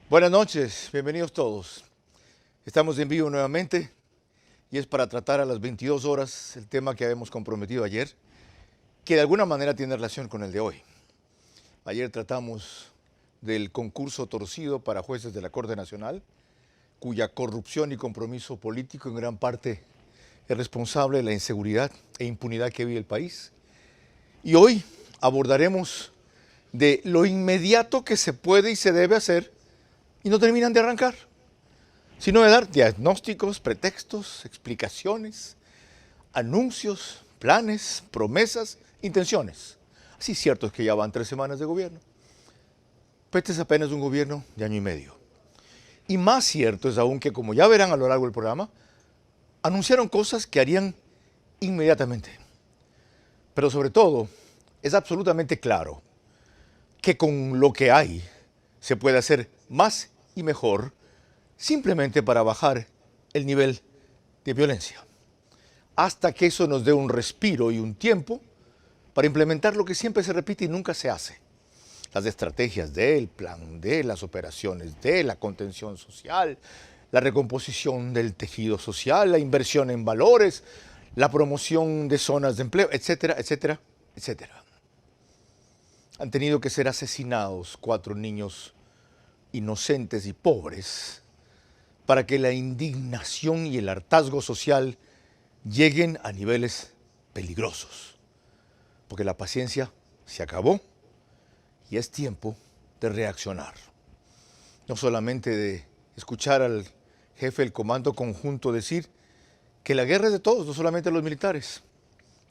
Buenas noches, bienvenidos todos. Estamos en vivo nuevamente y es para tratar a las 22 horas el tema que habíamos comprometido ayer, que de alguna manera tiene relación con el de hoy. Ayer tratamos del concurso torcido para jueces de la Corte Nacional, cuya corrupción y compromiso político en gran parte es responsable de la inseguridad e impunidad que vive el país. Y hoy abordaremos de lo inmediato que se puede y se debe hacer y no terminan de arrancar, sino de dar diagnósticos, pretextos, explicaciones, anuncios, planes, promesas, intenciones. Así es cierto es que ya van 3 semanas de gobierno, pero este es apenas un gobierno de año y medio. Y más cierto es aún que, como ya verán a lo largo del programa, anunciaron cosas que harían inmediatamente. Pero sobre todo, es absolutamente claro que con lo que hay se puede hacer más y mejor, simplemente para bajar el nivel de violencia, hasta que eso nos dé un respiro y un tiempo para implementar lo que siempre se repite y nunca se hace: las estrategias del plan, de las operaciones, de la contención social, la recomposición del tejido social, la inversión en valores, la promoción de zonas de empleo, etcétera, etcétera, etcétera. Han tenido que ser asesinados 4 niños inocentes y pobres para que la indignación y el hartazgo social lleguen a niveles peligrosos, porque la paciencia se acabó y es tiempo de reaccionar. No solamente de escuchar al jefe del Comando Conjunto decir que la guerra es de todos, no solamente de los militares.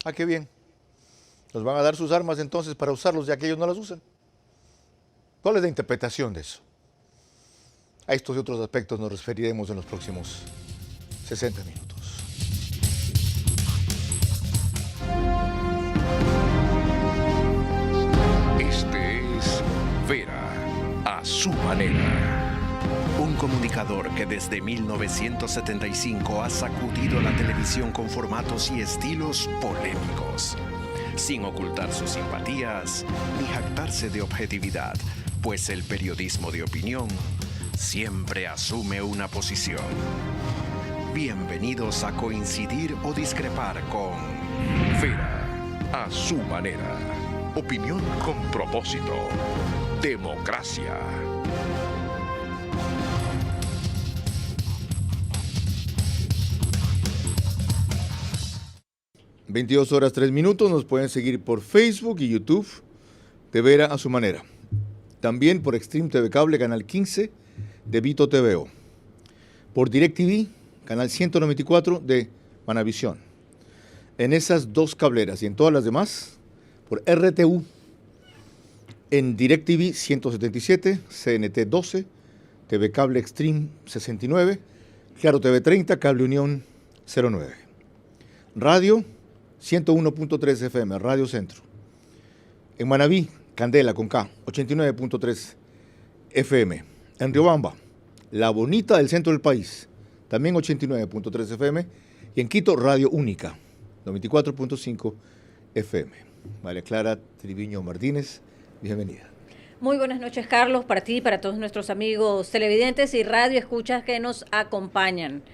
Ah, qué bien. Nos van a dar sus armas entonces para usarlos ya que ellos no las usan. ¿Cuál es la interpretación de eso? A estos y otros aspectos nos referiremos en los próximos 60 minutos. Este es Vera a su manera. Un comunicador que desde 1975 ha sacudido la televisión con formatos y estilos polémicos, sin ocultar sus simpatías ni jactarse de objetividad, pues el periodismo de opinión siempre asume una posición. Bienvenidos a coincidir o discrepar con Vera a su manera. Opinión con propósito. Democracia. (22:03) nos pueden seguir por Facebook y YouTube de Vera a su manera. También por Extreme TV Cable, canal 15 de Vito TVO. Por DirecTV, canal 194 de Manavisión. En esas 2 cableras y en todas las demás, por RTU, en DirecTV 177, CNT 12, TV Cable Extreme 69, Claro TV 30, Cable Unión 09. Radio 101.3 FM, Radio Centro. En Manabí, Candela con K, 89.3 FM. En Riobamba, la bonita del centro del país, también 89.3 FM. Y en Quito, Radio Única, 94.5 FM. María Clara Triviño Martínez, bienvenida. Muy buenas noches, Carlos, para ti y para todos nuestros amigos televidentes y radioescuchas que nos acompañan.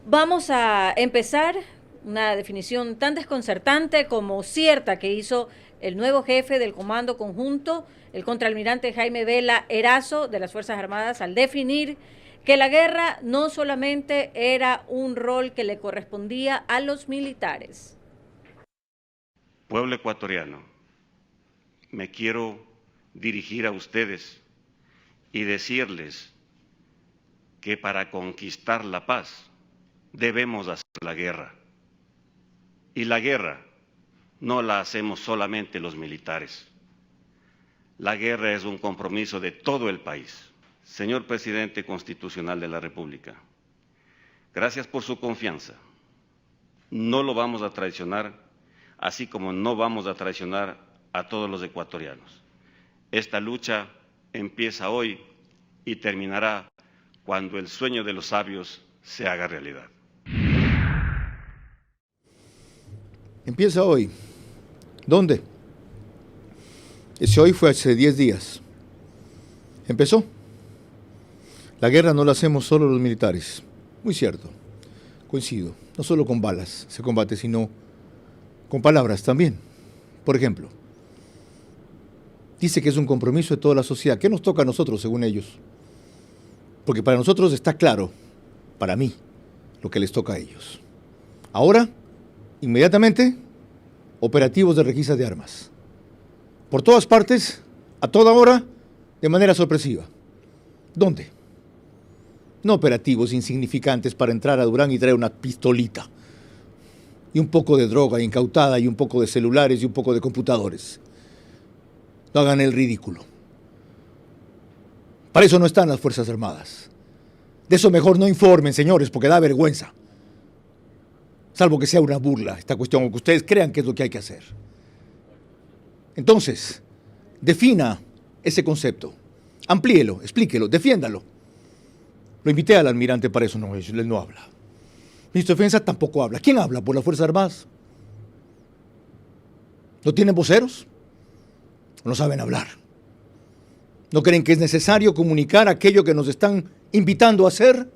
Vamos a empezar una definición tan desconcertante como cierta que hizo el nuevo jefe del Comando Conjunto, el contraalmirante Jaime Vela Erazo, de las Fuerzas Armadas, al definir que la guerra no solamente era un rol que le correspondía a los militares. Pueblo ecuatoriano, me quiero dirigir a ustedes y decirles que para conquistar la paz debemos hacer la guerra. Y la guerra no la hacemos solamente los militares. La guerra es un compromiso de todo el país. Señor Presidente Constitucional de la República, gracias por su confianza. No lo vamos a traicionar, así como no vamos a traicionar a todos los ecuatorianos. Esta lucha empieza hoy y terminará cuando el sueño de los sabios se haga realidad. Empieza hoy. ¿Dónde? Ese hoy fue hace 10 días. Empezó. La guerra no la hacemos solo los militares. Muy cierto, coincido. No solo con balas se combate, sino con palabras también. Por ejemplo, dice que es un compromiso de toda la sociedad. ¿Qué nos toca a nosotros, según ellos? Porque para nosotros está claro, para mí, lo que les toca a ellos. Ahora, inmediatamente, operativos de requisa de armas. Por todas partes, a toda hora, de manera sorpresiva. ¿Dónde? No operativos insignificantes para entrar a Durán y traer una pistolita. Y un poco de droga incautada, y un poco de celulares, y un poco de computadores. No hagan el ridículo. Para eso no están las Fuerzas Armadas. De eso mejor no informen, señores, porque da vergüenza. Salvo que sea una burla esta cuestión, o que ustedes crean que es lo que hay que hacer. Entonces, defina ese concepto. Amplíelo, explíquelo, defiéndalo. Lo invité al almirante para eso, no, él no habla. El ministro de Defensa tampoco habla. ¿Quién habla por las Fuerzas Armadas? ¿No tienen voceros? ¿O no saben hablar? ¿No creen que es necesario comunicar aquello que nos están invitando a hacer?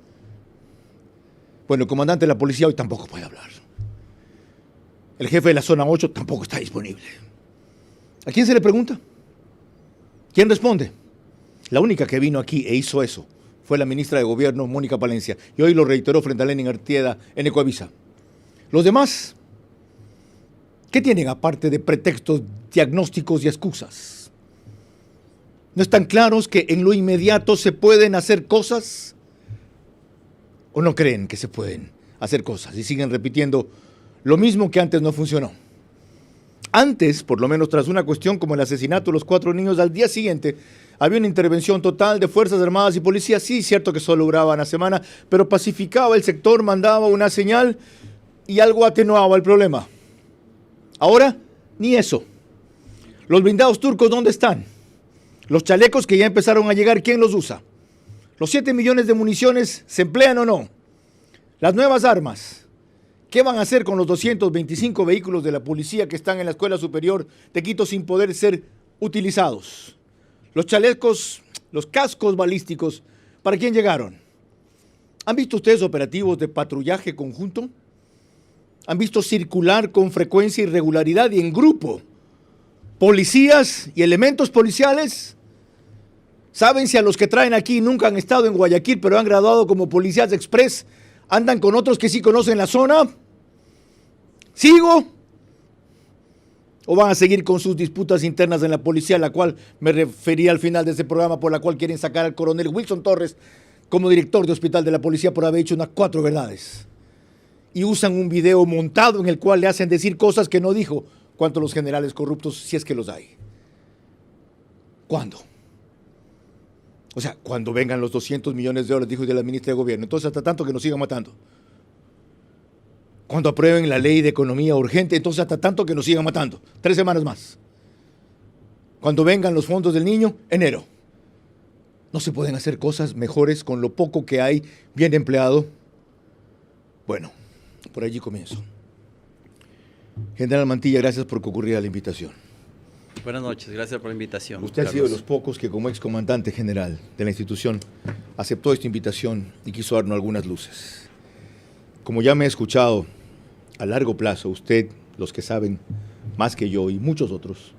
Bueno, el comandante de la policía hoy tampoco puede hablar. El jefe de la zona 8 tampoco está disponible. ¿A quién se le pregunta? ¿Quién responde? La única que vino aquí e hizo eso fue la ministra de Gobierno, Mónica Palencia, y hoy lo reiteró frente a Lenin Artieda en Ecoavisa. Los demás, ¿qué tienen aparte de pretextos, diagnósticos y excusas? ¿No están claros que en lo inmediato se pueden hacer cosas? ¿O no creen que se pueden hacer cosas y siguen repitiendo lo mismo que antes no funcionó? Antes, por lo menos tras una cuestión como el asesinato de los 4 niños, al día siguiente había una intervención total de Fuerzas Armadas y Policía. Sí, cierto que solo duraba una semana, pero pacificaba el sector, mandaba una señal y algo atenuaba el problema. Ahora, ni eso. ¿Los blindados turcos dónde están? Los chalecos que ya empezaron a llegar, ¿quién los usa? ¿Los 7 millones de municiones se emplean o no? Las nuevas armas. ¿Qué van a hacer con los 225 vehículos de la policía que están en la Escuela Superior de Quito sin poder ser utilizados? Los chalecos, los cascos balísticos, ¿para quién llegaron? ¿Han visto ustedes operativos de patrullaje conjunto? ¿Han visto circular con frecuencia y regularidad y en grupo policías y elementos policiales? ¿Saben si a los que traen aquí nunca han estado en Guayaquil, pero han graduado como policías express, andan con otros que sí conocen la zona? ¿Sigo? ¿O van a seguir con sus disputas internas en la policía, a la cual me refería al final de este programa, por la cual quieren sacar al coronel Wilson Torres como director de hospital de la policía por haber dicho unas 4 verdades? Y usan un video montado en el cual le hacen decir cosas que no dijo, cuanto a los generales corruptos, si es que los hay. ¿Cuándo? O sea, cuando vengan los 200 millones de dólares, dijo de la ministra de Gobierno. Entonces, hasta tanto que nos sigan matando. Cuando aprueben la ley de economía urgente, entonces hasta tanto que nos sigan matando. 3 semanas más. Cuando vengan los fondos del niño, enero. ¿No se pueden hacer cosas mejores con lo poco que hay bien empleado? Bueno, por allí comienzo. General Mantilla, gracias por concurrir a la invitación. Buenas noches, gracias por la invitación. Usted ha sido de los pocos que como excomandante general de la institución aceptó esta invitación y quiso darnos algunas luces. Como ya me he escuchado, a largo plazo usted, los que saben más que yo y muchos otros,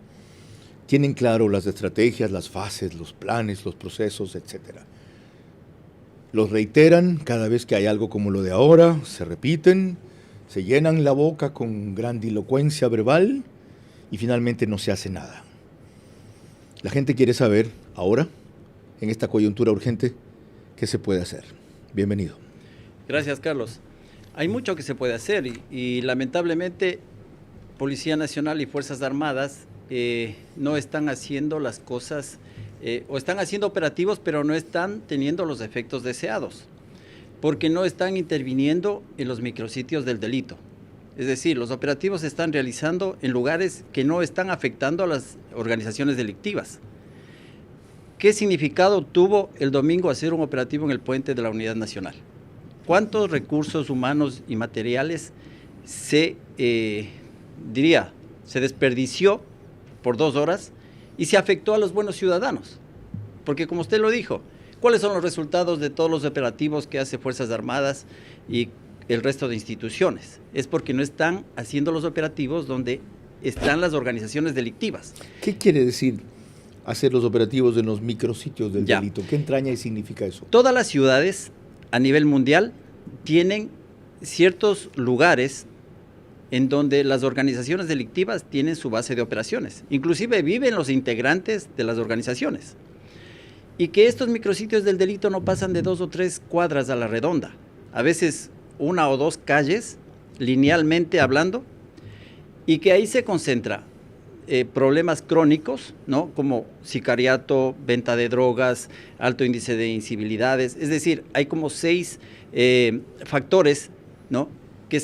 tienen claro las estrategias, las fases, los planes, los procesos, etc. Los reiteran cada vez que hay algo como lo de ahora, se repiten, se llenan la boca con grandilocuencia verbal y finalmente no se hace nada. La gente quiere saber ahora, en esta coyuntura urgente, qué se puede hacer. Bienvenido. Gracias, Carlos. Hay mucho que se puede hacer y lamentablemente Policía Nacional y Fuerzas Armadas no están haciendo las cosas, o están haciendo operativos, pero no están teniendo los efectos deseados, porque no están interviniendo en los micrositios del delito. Es decir, los operativos se están realizando en lugares que no están afectando a las organizaciones delictivas. ¿Qué significado tuvo el domingo hacer un operativo en el puente de la Unidad Nacional? ¿Cuántos recursos humanos y materiales se desperdició por 2 horas y se afectó a los buenos ciudadanos? Porque como usted lo dijo, ¿Cuáles son los resultados de todos los operativos que hace Fuerzas Armadas y el resto de instituciones? Es porque no están haciendo los operativos donde están las organizaciones delictivas. ¿Qué quiere decir hacer los operativos en los micrositios del delito? ¿Qué entraña y significa eso? Todas las ciudades a nivel mundial tienen ciertos lugares en donde las organizaciones delictivas tienen su base de operaciones. Inclusive viven los integrantes de las organizaciones. Y que estos micrositios del delito no pasan de 2 o 3 cuadras a la redonda. A veces 1 o 2 calles, linealmente hablando, y que ahí se concentra problemas crónicos, ¿no? Como sicariato, venta de drogas, alto índice de incivilidades. Es decir, hay como 6 factores, ¿no? que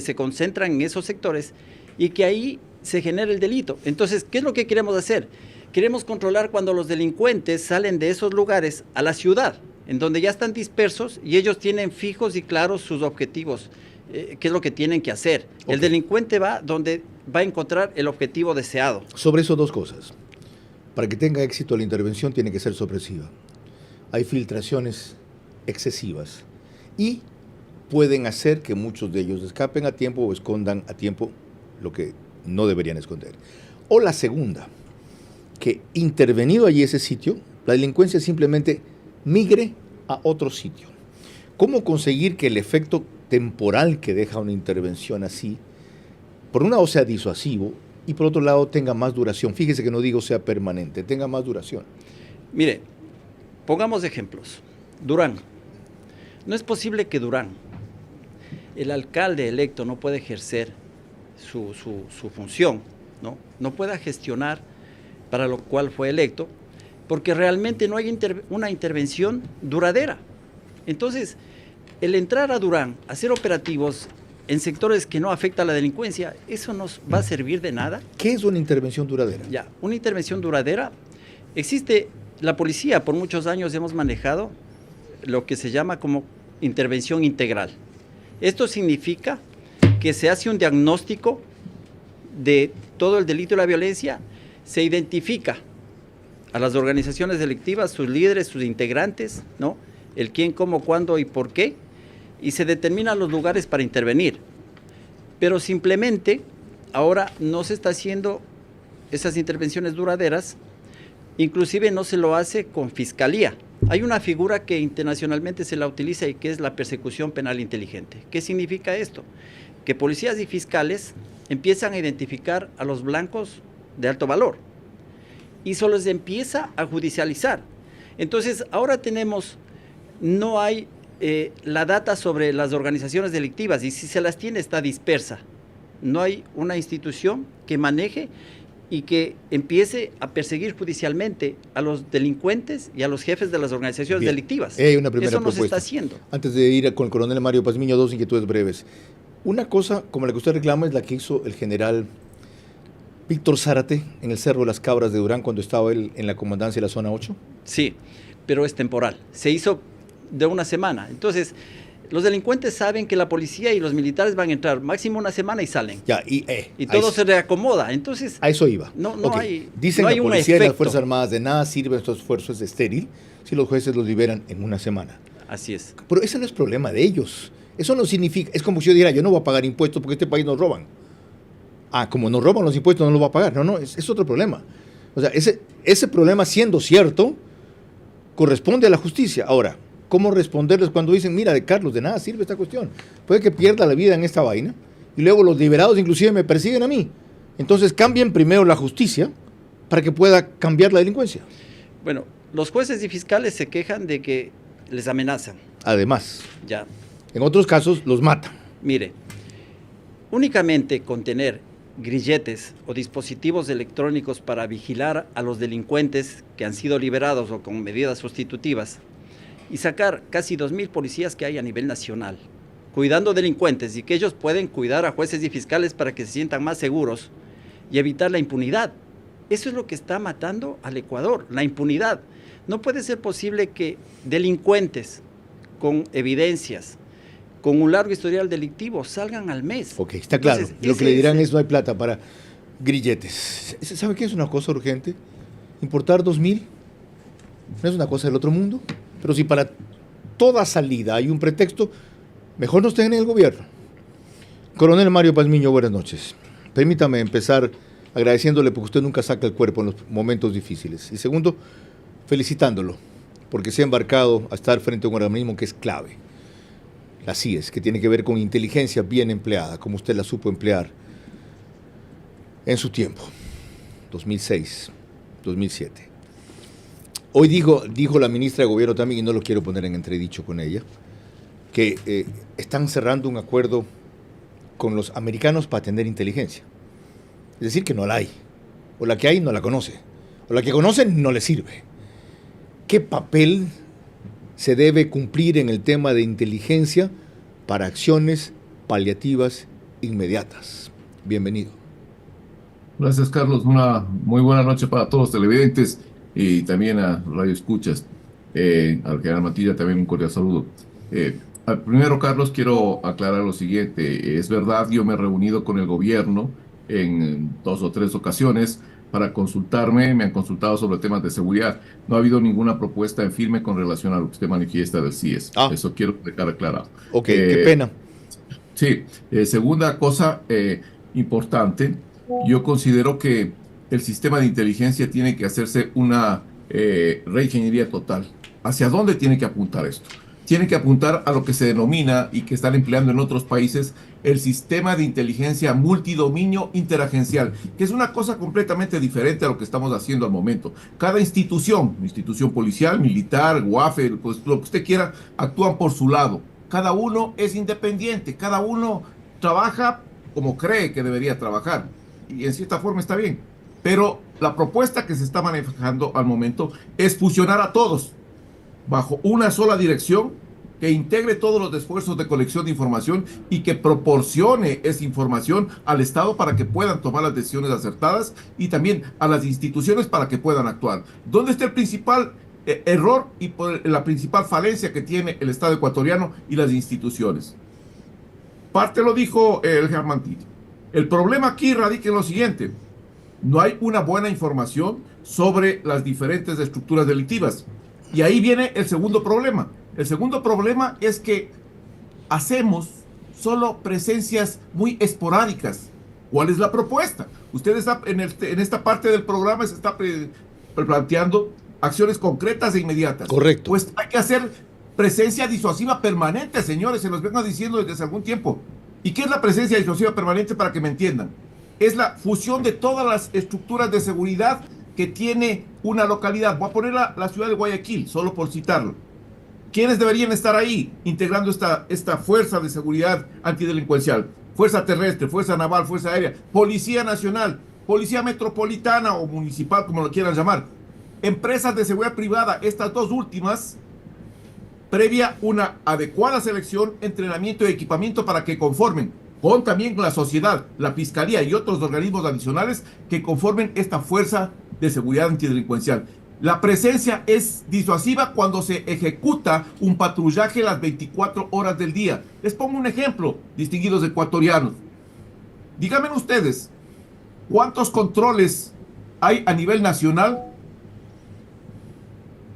se concentran en esos sectores y que ahí se genera el delito. Entonces, ¿qué es lo que queremos hacer? Queremos controlar cuando los delincuentes salen de esos lugares a la ciudad, en donde ya están dispersos y ellos tienen fijos y claros sus objetivos, qué es lo que tienen que hacer. Okay. El delincuente va donde va a encontrar el objetivo deseado. Sobre eso 2 cosas. Para que tenga éxito la intervención tiene que ser sorpresiva. Hay filtraciones excesivas y pueden hacer que muchos de ellos escapen a tiempo o escondan a tiempo lo que no deberían esconder. O la segunda, que intervenido allí ese sitio, la delincuencia simplemente migre a otro sitio. ¿Cómo conseguir que el efecto temporal que deja una intervención así, por un lado sea disuasivo y por otro lado tenga más duración? Fíjese que no digo sea permanente, tenga más duración. Mire, pongamos ejemplos. Durán. No es posible que Durán, el alcalde electo, no pueda ejercer su función, no pueda gestionar para lo cual fue electo, porque realmente no hay una intervención duradera. Entonces, el entrar a Durán, hacer operativos en sectores que no afecta a la delincuencia, ¿eso nos va a servir de nada? ¿Qué es una intervención duradera? Ya, una intervención duradera, existe, la policía por muchos años hemos manejado lo que se llama como intervención integral. Esto significa que se hace un diagnóstico de todo el delito y la violencia, se identifica a las organizaciones delictivas, sus líderes, sus integrantes, ¿no? El quién, cómo, cuándo y por qué, y se determinan los lugares para intervenir. Pero simplemente ahora no se está haciendo esas intervenciones duraderas, inclusive no se lo hace con fiscalía. Hay una figura que internacionalmente se la utiliza y que es la persecución penal inteligente. ¿Qué significa esto? Que policías y fiscales empiezan a identificar a los blancos de alto valor y solo se empieza a judicializar. Entonces, ahora no hay la data sobre las organizaciones delictivas y si se las tiene está dispersa. No hay una institución que maneje y que empiece a perseguir judicialmente a los delincuentes y a los jefes de las organizaciones delictivas. Hay una primera Eso no propuesta. se está haciendo. Antes de ir con el coronel Mario Pazmiño, 2 inquietudes breves. Una cosa como la que usted reclama es la que hizo el general Víctor Zárate en el Cerro de las Cabras de Durán cuando estaba él en la comandancia de la zona 8. Sí, pero es temporal. Se hizo de una semana. Entonces, los delincuentes saben que la policía y los militares van a entrar máximo una semana y salen. Ya, y todo se reacomoda. Entonces, a eso iba. No okay. hay. Dicen no hay la policía y las efecto. Fuerzas Armadas de nada sirve estos esfuerzos, es estéril si los jueces los liberan en una semana. Así es. Pero ese no es problema de ellos. Eso no significa, es como si yo dijera, yo no voy a pagar impuestos porque este país nos roban. Ah, como nos roban los impuestos no los voy a pagar. No, es otro problema. O sea, ese problema siendo cierto, corresponde a la justicia. Ahora, ¿cómo responderles cuando dicen, mira, de Carlos, de nada sirve esta cuestión? Puede que pierda la vida en esta vaina y luego los liberados inclusive me persiguen a mí. Entonces cambien primero la justicia para que pueda cambiar la delincuencia. Bueno, los jueces y fiscales se quejan de que les amenazan. Además, Ya. en otros casos los matan. Mire, únicamente con tener grilletes o dispositivos electrónicos para vigilar a los delincuentes que han sido liberados o con medidas sustitutivas y sacar casi 2,000 policías que hay a nivel nacional, cuidando delincuentes y que ellos pueden cuidar a jueces y fiscales para que se sientan más seguros y evitar la impunidad. Eso es lo que está matando al Ecuador, la impunidad. No puede ser posible que delincuentes con evidencias, con un largo historial delictivo, salgan al mes. Ok, está claro. Entonces, lo que le dirán es no hay plata para grilletes. ¿Sabe qué es una cosa urgente? Importar 2,000 no es una cosa del otro mundo, pero si para toda salida hay un pretexto, mejor no estén en el gobierno. Coronel Mario Pazmiño, buenas noches. Permítame empezar agradeciéndole porque usted nunca saca el cuerpo en los momentos difíciles. Y segundo, felicitándolo, porque se ha embarcado a estar frente a un organismo que es clave. La CIES, que tiene que ver con inteligencia bien empleada, como usted la supo emplear en su tiempo, 2006, 2007. Hoy dijo la ministra de Gobierno también, y no lo quiero poner en entredicho con ella, que están cerrando un acuerdo con los americanos para tener inteligencia. Es decir, que no la hay. O la que hay no la conoce. O la que conoce no le sirve. ¿Qué papel se debe cumplir en el tema de inteligencia para acciones paliativas inmediatas? Bienvenido. Gracias, Carlos. Una muy buena noche para todos los televidentes y también a Radio Escuchas. Al general Matilla también un cordial saludo. Primero, Carlos, quiero aclarar lo siguiente. Es verdad, yo me he reunido con el gobierno en 2 o 3 ocasiones para consultarme, me han consultado sobre temas de seguridad. No ha habido ninguna propuesta en firme con relación a lo que usted manifiesta del CIES. Eso quiero dejar aclarado. Ok, qué pena. Sí, segunda cosa importante, yo considero que el sistema de inteligencia tiene que hacerse una reingeniería total. ¿Hacia dónde tiene que apuntar esto? Tiene que apuntar a lo que se denomina y que están empleando en otros países el sistema de inteligencia multidominio interagencial, que es una cosa completamente diferente a lo que estamos haciendo al momento. Cada institución policial, militar, UAFE, pues lo que usted quiera, actúan por su lado. Cada uno es independiente, cada uno trabaja como cree que debería trabajar. Y en cierta forma está bien. Pero la propuesta que se está manejando al momento es fusionar a todos bajo una sola dirección que integre todos los esfuerzos de colección de información y que proporcione esa información al Estado para que puedan tomar las decisiones acertadas y también a las instituciones para que puedan actuar. ¿Dónde está el principal error y la principal falencia que tiene el Estado ecuatoriano y las instituciones? Parte lo dijo el general Mantilla. El problema aquí radica en lo siguiente: no hay una buena información sobre las diferentes estructuras delictivas. Y ahí viene el segundo problema. El segundo problema es que hacemos solo presencias muy esporádicas. ¿Cuál es la propuesta? Usted está en esta parte del programa se está planteando acciones concretas e inmediatas. Correcto. Pues hay que hacer presencia disuasiva permanente, señores, se los vengo diciendo desde hace algún tiempo. ¿Y qué es la presencia disuasiva permanente para que me entiendan? Es la fusión de todas las estructuras de seguridad que tiene una localidad. Voy a poner la ciudad de Guayaquil, solo por citarlo. ¿Quiénes deberían estar ahí integrando esta fuerza de seguridad antidelincuencial? Fuerza terrestre, fuerza naval, fuerza aérea, Policía Nacional, Policía Metropolitana o Municipal, como lo quieran llamar. Empresas de seguridad privada, estas dos últimas, previa una adecuada selección, entrenamiento y equipamiento para que conformen con también la sociedad, la fiscalía y otros organismos adicionales que conformen esta fuerza de seguridad antidelincuencial. La presencia es disuasiva cuando se ejecuta un patrullaje las 24 horas del día. Les pongo un ejemplo, distinguidos ecuatorianos. Díganme ustedes, ¿cuántos controles hay a nivel nacional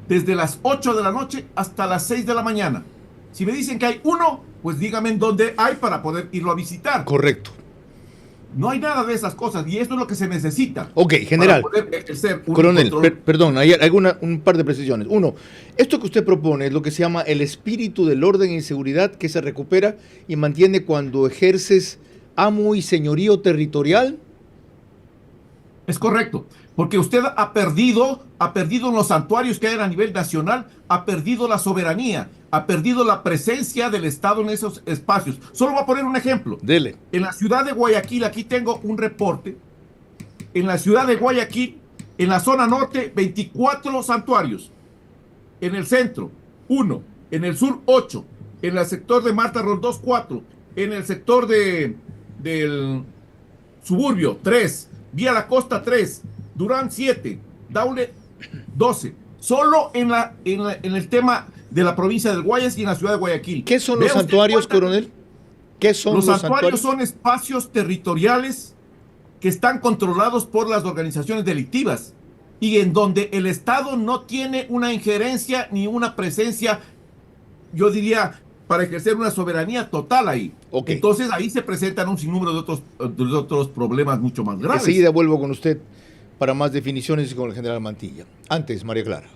desde las 8 de la noche hasta las 6 de la mañana? Si me dicen que hay uno, pues díganme en dónde hay para poder irlo a visitar. Correcto. No hay nada de esas cosas y esto es lo que se necesita. Ok, general. Para poder ejercer un Coronel, control. perdón, hay un par de precisiones. Uno, esto que usted propone es lo que se llama el espíritu del orden y seguridad que se recupera y mantiene cuando ejerces amo y señorío territorial. Es correcto, porque usted ha perdido en los santuarios que hay a nivel nacional, ha perdido la soberanía, ha perdido la presencia del Estado en esos espacios. Solo voy a poner un ejemplo. Dele. En la ciudad de Guayaquil, aquí tengo un reporte, en la ciudad de Guayaquil, en la zona norte, 24 santuarios, en el centro, 1, en el sur, 8, en el sector de Marta Roldós, 4, en el sector del suburbio, 3, Vía La Costa, 3, Durán, 7, Daule, 12. Solo en el tema de la provincia del Guayas y en la ciudad de Guayaquil. ¿Qué son los santuarios, coronel? ¿Qué son los santuarios? Son espacios territoriales que están controlados por las organizaciones delictivas. y en donde el Estado no tiene una injerencia ni una presencia, yo diría, para ejercer una soberanía total ahí. Okay. Entonces ahí se presentan un sinnúmero de otros problemas mucho más graves. Enseguida vuelvo con usted para más definiciones y con el general Mantilla. Antes, María Clara.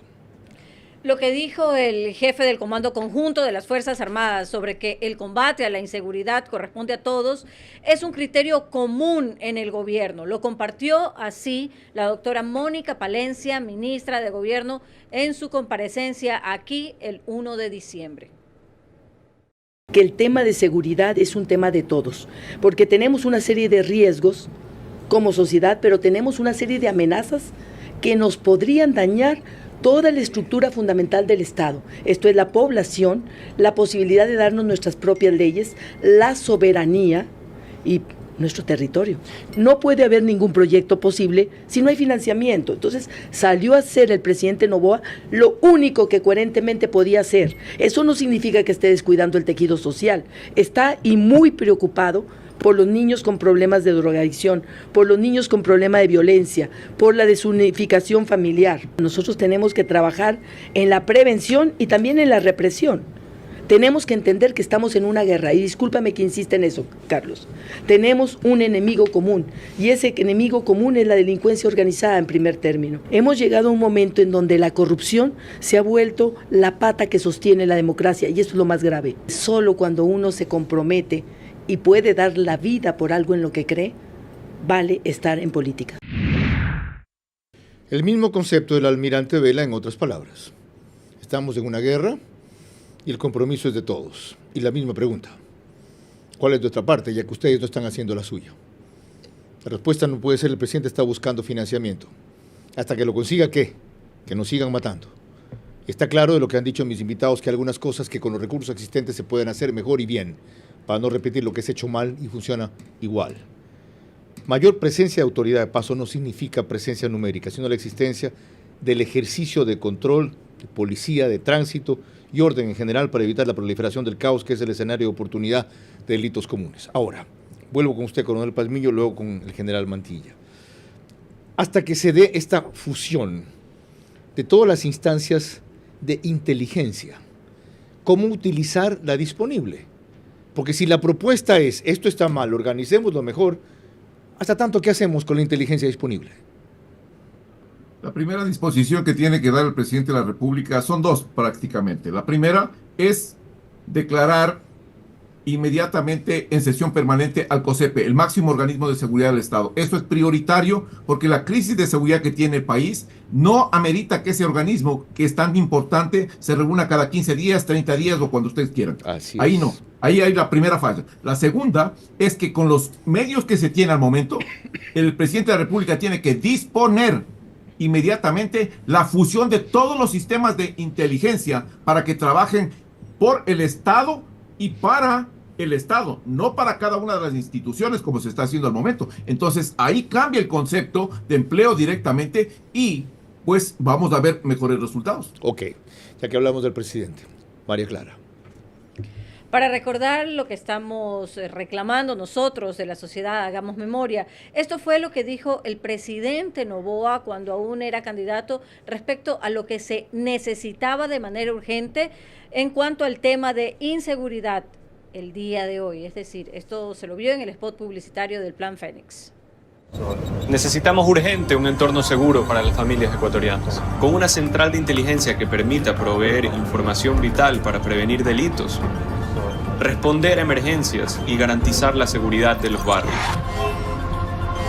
Lo que dijo el jefe del Comando Conjunto de las Fuerzas Armadas sobre que el combate a la inseguridad corresponde a todos es un criterio común en el gobierno. Lo compartió así la doctora Mónica Palencia, ministra de Gobierno, en su comparecencia aquí el 1 de diciembre. Que el tema de seguridad es un tema de todos, porque tenemos una serie de riesgos como sociedad, pero tenemos una serie de amenazas que nos podrían dañar toda la estructura fundamental del Estado. Esto es la población, la posibilidad de darnos nuestras propias leyes, la soberanía y nuestro territorio. No puede haber ningún proyecto posible si no hay financiamiento. Entonces salió a hacer el presidente Noboa lo único que coherentemente podía hacer. Eso no significa que esté descuidando el tejido social. Está y muy preocupado por los niños con problemas de drogadicción, por los niños con problemas de violencia, por la desunificación familiar. Nosotros tenemos que trabajar en la prevención y también en la represión. Tenemos que entender que estamos en una guerra, y discúlpame que insista en eso, Carlos. Tenemos un enemigo común, y ese enemigo común es la delincuencia organizada en primer término. Hemos llegado a un momento en donde la corrupción se ha vuelto la pata que sostiene la democracia, y eso es lo más grave. Solo cuando uno se compromete y puede dar la vida por algo en lo que cree, vale estar en política. El mismo concepto del almirante Vela en otras palabras. Estamos en una guerra y el compromiso es de todos. Y la misma pregunta, ¿cuál es de otra parte, ya que ustedes no están haciendo la suya? La respuesta no puede ser el presidente está buscando financiamiento. Hasta que lo consiga, ¿qué? Que nos sigan matando. Está claro de lo que han dicho mis invitados, que algunas cosas que con los recursos existentes se pueden hacer mejor y bien, para no repetir lo que se ha hecho mal y funciona igual. Mayor presencia de autoridad de paso no significa presencia numérica, sino la existencia del ejercicio de control, de policía, de tránsito y orden en general para evitar la proliferación del caos, que es el escenario de oportunidad de delitos comunes. Ahora, vuelvo con usted, coronel Pazmiño, luego con el general Mantilla. Hasta que se dé esta fusión de todas las instancias de inteligencia, ¿cómo utilizar la disponible? Porque si la propuesta es, esto está mal, organicémoslo mejor, ¿hasta tanto qué hacemos con la inteligencia disponible? La primera disposición que tiene que dar el presidente de la República son dos prácticamente. La primera es declarar inmediatamente en sesión permanente al COSEPE, el máximo organismo de seguridad del Estado. Esto es prioritario porque la crisis de seguridad que tiene el país no amerita que ese organismo, que es tan importante, se reúna cada 15 días, 30 días o cuando ustedes quieran. Ahí no. Ahí hay la primera falla. La segunda es que con los medios que se tiene al momento, el presidente de la República tiene que disponer inmediatamente la fusión de todos los sistemas de inteligencia para que trabajen por el Estado y para el Estado, no para cada una de las instituciones como se está haciendo al momento. Entonces ahí cambia el concepto de empleo directamente y pues vamos a ver mejores resultados. Ok, ya que hablamos del presidente, María Clara. Para recordar lo que estamos reclamando nosotros de la sociedad, hagamos memoria. Esto fue lo que dijo el presidente Noboa cuando aún era candidato respecto a lo que se necesitaba de manera urgente en cuanto al tema de inseguridad el día de hoy. Es decir, esto se lo vio en el spot publicitario del Plan Fénix. Necesitamos urgente un entorno seguro para las familias ecuatorianas, con una central de inteligencia que permita proveer información vital para prevenir delitos, responder a emergencias y garantizar la seguridad de los barrios.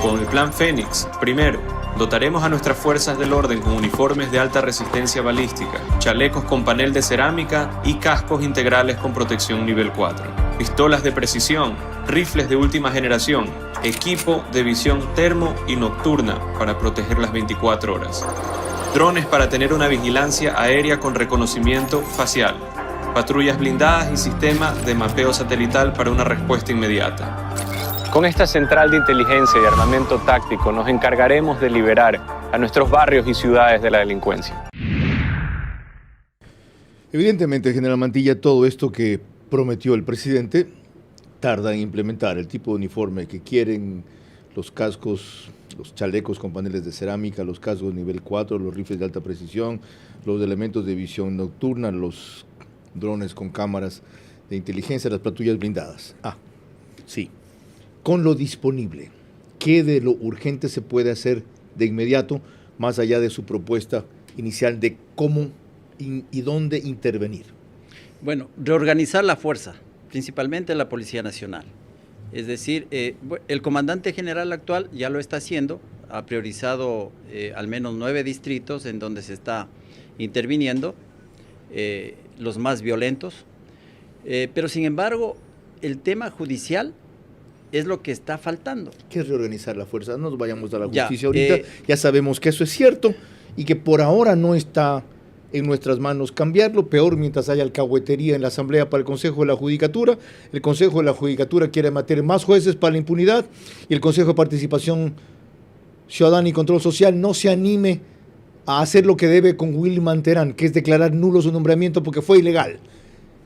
Con el Plan Fénix, primero, dotaremos a nuestras fuerzas del orden con uniformes de alta resistencia balística, chalecos con panel de cerámica y cascos integrales con protección nivel 4, pistolas de precisión, rifles de última generación, equipo de visión termo y nocturna para proteger las 24 horas, drones para tener una vigilancia aérea con reconocimiento facial, patrullas blindadas y sistema de mapeo satelital para una respuesta inmediata. Con esta central de inteligencia y armamento táctico nos encargaremos de liberar a nuestros barrios y ciudades de la delincuencia. Evidentemente, general Mantilla, todo esto que prometió el presidente tarda en implementar el tipo de uniforme que quieren, los cascos los chalecos con paneles de cerámica, los cascos nivel 4, los rifles de alta precisión, los elementos de visión nocturna, los drones con cámaras de inteligencia, las patrullas blindadas. Sí. Con lo disponible, ¿qué de lo urgente se puede hacer de inmediato, más allá de su propuesta inicial de cómo y dónde intervenir? Bueno, reorganizar la fuerza, principalmente la Policía Nacional. Es decir, el comandante general actual ya lo está haciendo, ha priorizado al menos 9 distritos en donde se está interviniendo, los más violentos, pero sin embargo, el tema judicial es lo que está faltando. ¿Qué es reorganizar la fuerza? No nos vayamos a la justicia ahorita, ya sabemos que eso es cierto y que por ahora no está en nuestras manos cambiarlo, peor mientras haya alcahuetería en la Asamblea para el Consejo de la Judicatura. El Consejo de la Judicatura quiere meter más jueces para la impunidad y el Consejo de Participación Ciudadana y Control Social no se anime a hacer lo que debe con Wilman Terán, que es declarar nulo su nombramiento porque fue ilegal.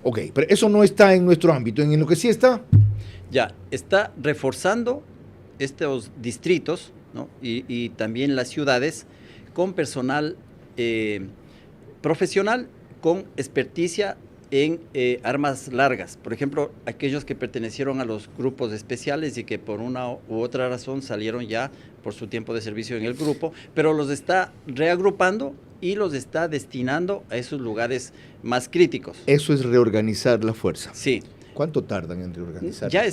Ok, pero eso no está en nuestro ámbito. En lo que sí está... Ya, está reforzando estos distritos, ¿no? y también las ciudades con personal profesional con experticia en armas largas. Por ejemplo, aquellos que pertenecieron a los grupos especiales y que por una u otra razón salieron ya por su tiempo de servicio en el grupo, pero los está reagrupando y los está destinando a esos lugares más críticos. Eso es reorganizar la fuerza. Sí. ¿Cuánto tardan en reorganizar? Ya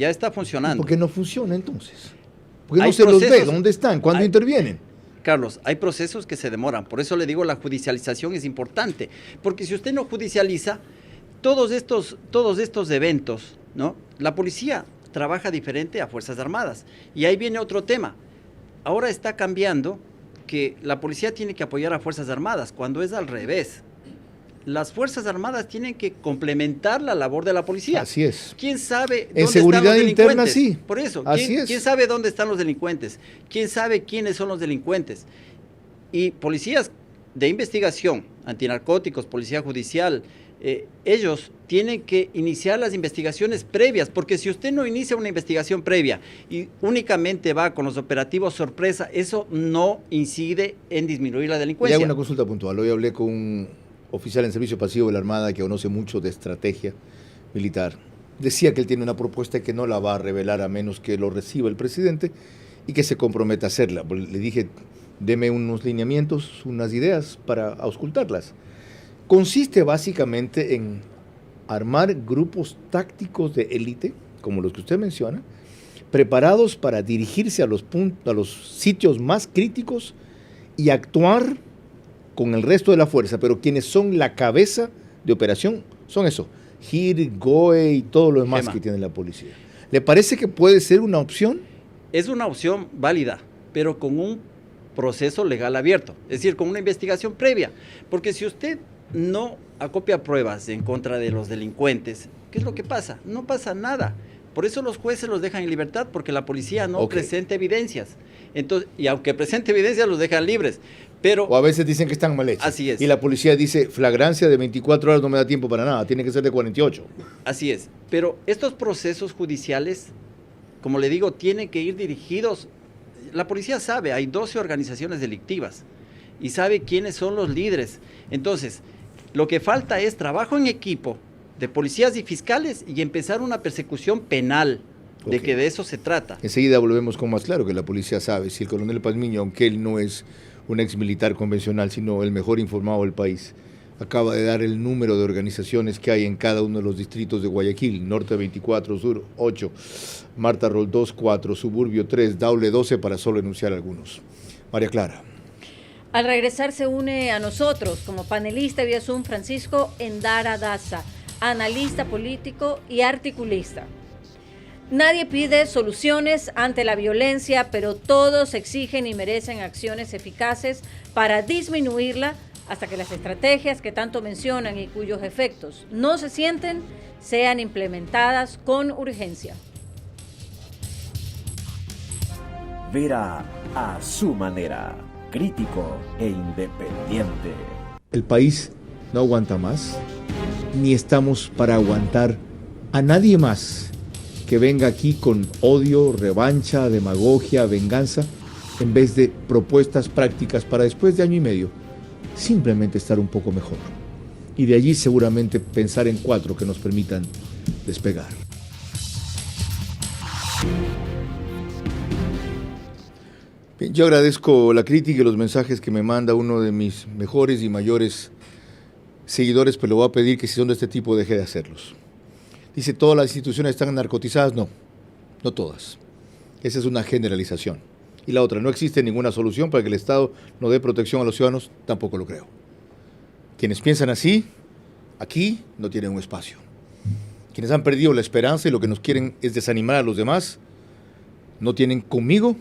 está funcionando. ¿Por qué no funciona entonces? ¿Por qué no se los ve? ¿Dónde están? ¿Cuándo intervienen? Carlos, hay procesos que se demoran, por eso le digo la judicialización es importante, porque si usted no judicializa todos estos eventos, ¿no? La policía trabaja diferente a Fuerzas Armadas y ahí viene otro tema. Ahora está cambiando que la policía tiene que apoyar a Fuerzas Armadas, cuando es al revés. Las Fuerzas Armadas tienen que complementar la labor de la policía. Así es. ¿Quién sabe dónde en seguridad están los interna, delincuentes? sí. Por eso, ¿quién sabe dónde están los delincuentes? ¿Quién sabe quiénes son los delincuentes? Y policías de investigación, antinarcóticos, policía judicial, ellos tienen que iniciar las investigaciones previas, porque si usted no inicia una investigación previa y únicamente va con los operativos sorpresa, eso no incide en disminuir la delincuencia. Le hago una consulta puntual. Hoy hablé con un oficial en servicio pasivo de la Armada que conoce mucho de estrategia militar. Decía que él tiene una propuesta que no la va a revelar a menos que lo reciba el presidente y que se comprometa a hacerla. Le dije, deme unos lineamientos, unas ideas para auscultarlas. Consiste básicamente en armar grupos tácticos de élite, como los que usted menciona, preparados para dirigirse a los sitios más críticos y actuar con el resto de la fuerza, pero quienes son la cabeza de operación son eso, GIR, GOE y todo lo demás que tiene la policía. ¿Le parece que puede ser una opción? Es una opción válida, pero con un proceso legal abierto, es decir, con una investigación previa, porque si usted no acopia pruebas en contra de los delincuentes, ¿qué es lo que pasa? No pasa nada. Por eso los jueces los dejan en libertad, porque la policía no presenta evidencias. Entonces, y aunque presente evidencias, los dejan libres. Pero, o a veces dicen que están mal hechos. Así es. Y la policía dice, flagrancia de 24 horas no me da tiempo para nada, tiene que ser de 48. Así es. Pero estos procesos judiciales, como le digo, tienen que ir dirigidos. La policía sabe, hay 12 organizaciones delictivas y sabe quiénes son los líderes. Entonces, lo que falta es trabajo en equipo de policías y fiscales y empezar una persecución penal, de que de eso se trata. Enseguida volvemos con más claro que la policía sabe. Si el coronel Pazmiño, aunque él no es un ex militar convencional, sino el mejor informado del país, acaba de dar el número de organizaciones que hay en cada uno de los distritos de Guayaquil: Norte 24, Sur 8, Marta Roldós 4, Suburbio 3, Daule 12, para solo enunciar algunos. María Clara. Al regresar se une a nosotros como panelista vía Zoom Francisco Endara Daza, analista político y articulista. Nadie pide soluciones ante la violencia, pero todos exigen y merecen acciones eficaces para disminuirla hasta que las estrategias que tanto mencionan y cuyos efectos no se sienten sean implementadas con urgencia. Vera a su manera, crítico e independiente. El país no aguanta más, ni estamos para aguantar a nadie más que venga aquí con odio, revancha, demagogia, venganza, en vez de propuestas prácticas para después de año y medio simplemente estar un poco mejor. Y de allí seguramente pensar en 4 que nos permitan despegar. Bien, yo agradezco la crítica y los mensajes que me manda uno de mis mejores y mayores seguidores, pero le voy a pedir que si son de este tipo deje de hacerlos. Dice, ¿todas las instituciones están narcotizadas? No, no todas. Esa es una generalización. Y la otra, no existe ninguna solución para que el Estado no dé protección a los ciudadanos, tampoco lo creo. Quienes piensan así, aquí no tienen un espacio. Quienes han perdido la esperanza y lo que nos quieren es desanimar a los demás, no tienen conmigo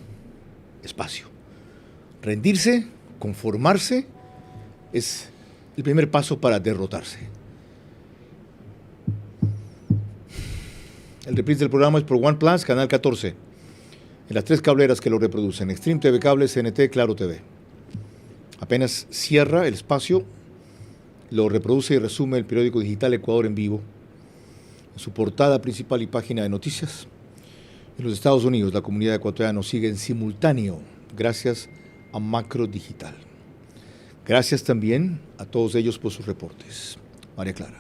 espacio. Rendirse, conformarse, es el primer paso para derrotarse. El reprise del programa es por One Plus, Canal 14, en las 3 cableras que lo reproducen, Extreme TV Cable, CNT, Claro TV. Apenas cierra el espacio, lo reproduce y resume el periódico digital Ecuador en Vivo, en su portada principal y página de noticias. En los Estados Unidos, la comunidad ecuatoriana nos sigue en simultáneo, gracias a Macro Digital. Gracias también a todos ellos por sus reportes. María Clara.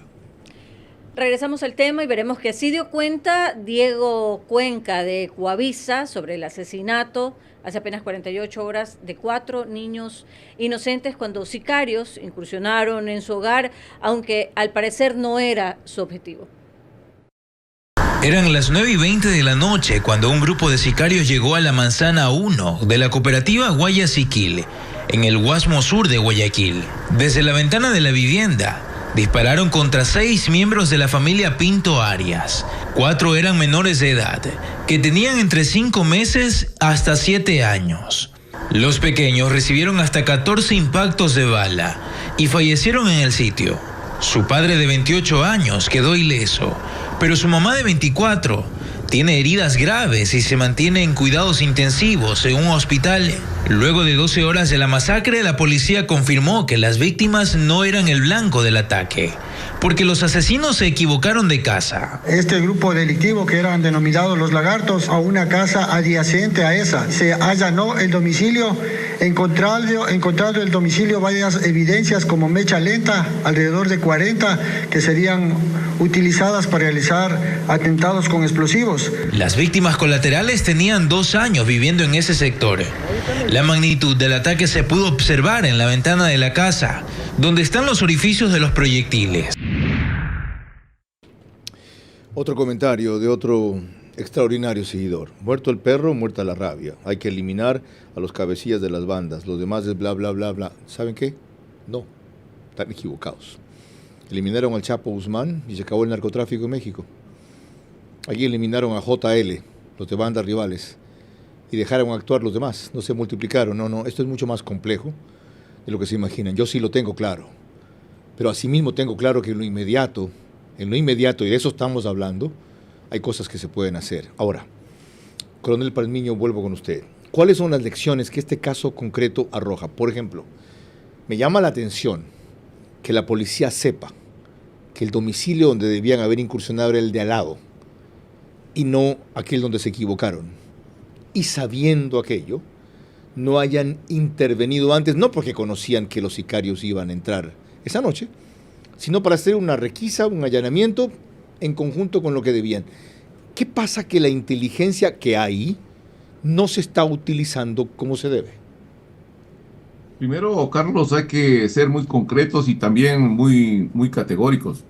Regresamos al tema y veremos que así dio cuenta Diego Cuenca de Coavisa sobre el asesinato hace apenas 48 horas de 4 niños inocentes cuando sicarios incursionaron en su hogar, aunque al parecer no era su objetivo. Eran las 9:20 de la noche cuando un grupo de sicarios llegó a la manzana 1 de la cooperativa Guayaquil, en el Guasmo Sur de Guayaquil. Desde la ventana de la vivienda, dispararon contra 6 miembros de la familia Pinto Arias. 4 eran menores de edad, que tenían entre 5 meses hasta 7 años. Los pequeños recibieron hasta 14 impactos de bala y fallecieron en el sitio. Su padre de 28 años quedó ileso, pero su mamá de 24 tiene heridas graves y se mantiene en cuidados intensivos en un hospital. Luego de 12 horas de la masacre, la policía confirmó que las víctimas no eran el blanco del ataque, porque los asesinos se equivocaron de casa. Este grupo delictivo, que eran denominados los lagartos, a una casa adyacente a esa, se allanó el domicilio, encontrado el domicilio varias evidencias como mecha lenta, alrededor de 40, que serían utilizadas para realizar atentados con explosivos. Las víctimas colaterales tenían 2 años viviendo en ese sector. La magnitud del ataque se pudo observar en la ventana de la casa, donde están los orificios de los proyectiles. Otro comentario de otro extraordinario seguidor. Muerto el perro, muerta la rabia. Hay que eliminar a los cabecillas de las bandas. Los demás es bla, bla, bla, bla. ¿Saben qué? No, están equivocados. Eliminaron al Chapo Guzmán y se acabó el narcotráfico en México. Allí eliminaron a JL, los de bandas rivales, y dejaron actuar los demás. No se multiplicaron. No, esto es mucho más complejo de lo que se imaginan. Yo sí lo tengo claro. Pero asimismo tengo claro que en lo inmediato, y de eso estamos hablando, hay cosas que se pueden hacer. Ahora, Coronel Palmiño, vuelvo con usted. ¿Cuáles son las lecciones que este caso concreto arroja? Por ejemplo, me llama la atención que la policía sepa que el domicilio donde debían haber incursionado era el de al lado y no aquel donde se equivocaron. Y sabiendo aquello, no hayan intervenido antes, no porque conocían que los sicarios iban a entrar esa noche, sino para hacer una requisa, un allanamiento en conjunto con lo que debían. ¿Qué pasa que la inteligencia que hay no se está utilizando como se debe? Primero, Carlos, hay que ser muy concretos y también muy categóricos.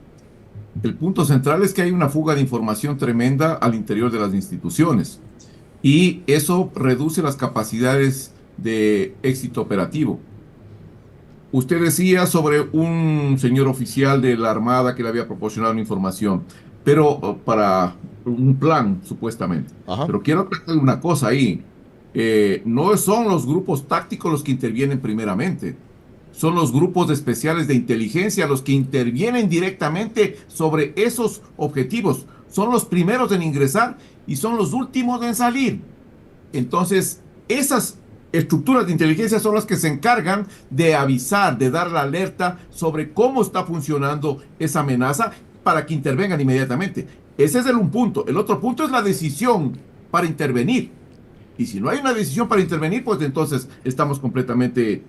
El punto central es que hay una fuga de información tremenda al interior de las instituciones y eso reduce las capacidades de éxito operativo. Usted decía sobre un señor oficial de la Armada que le había proporcionado una información, pero para un plan, supuestamente. Ajá. Pero quiero aclarar una cosa ahí. No son los grupos tácticos los que intervienen primeramente. Son los grupos especiales de inteligencia los que intervienen directamente sobre esos objetivos. Son los primeros en ingresar y son los últimos en salir. Entonces, esas estructuras de inteligencia son las que se encargan de avisar, de dar la alerta sobre cómo está funcionando esa amenaza para que intervengan inmediatamente. Ese es un punto. El otro punto es la decisión para intervenir. Y si no hay una decisión para intervenir, pues entonces estamos completamente